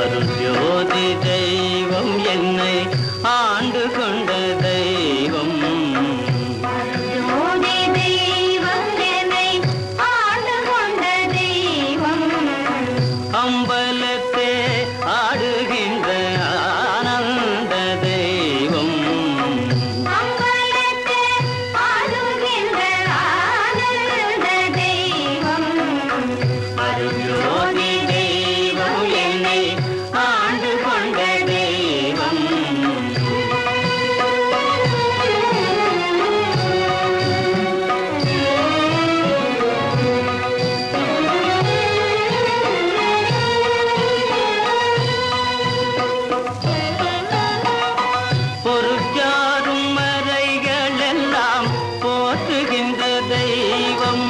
அருள்ஜோதி தெய்வம் என்னை ஆண்டு கொண்ட தெய்வம். அருள்ஜோதி தெய்வம் என்னை ஆண்டு கொண்ட தெய்வம். அம்பலத்தே ஆடுகின்ற ஆனந்த தெய்வம். அம்பலத்தே ஆடுகின்ற ஆனந்த தெய்வம். அருள்ஜோதி தெய்வம் என்னை ஆண்டு கொண்ட தெய்வம். பொறுக்காரும் மறைகள் எல்லாம் போற்றுகின்ற தெய்வம்.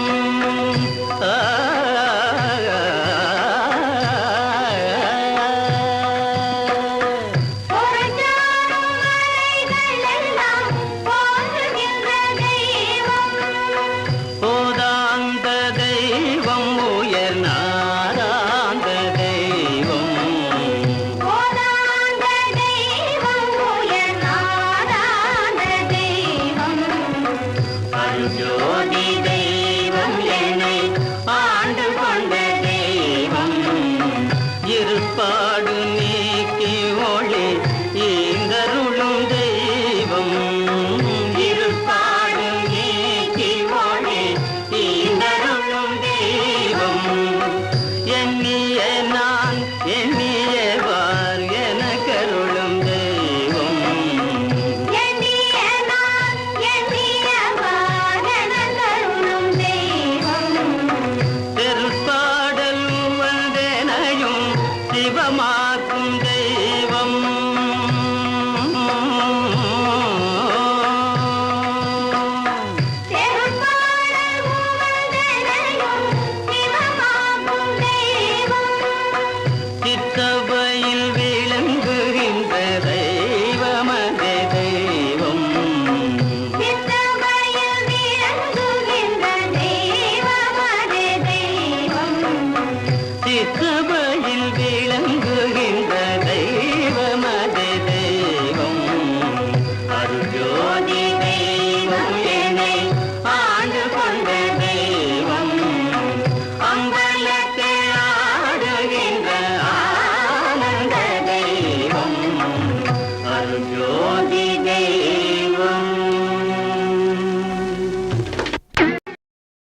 பொறுத்தாரும் மலைகள் எல்லாம் போற்றுகின்ற தெய்வம். ஓதாந்த தெய்வம்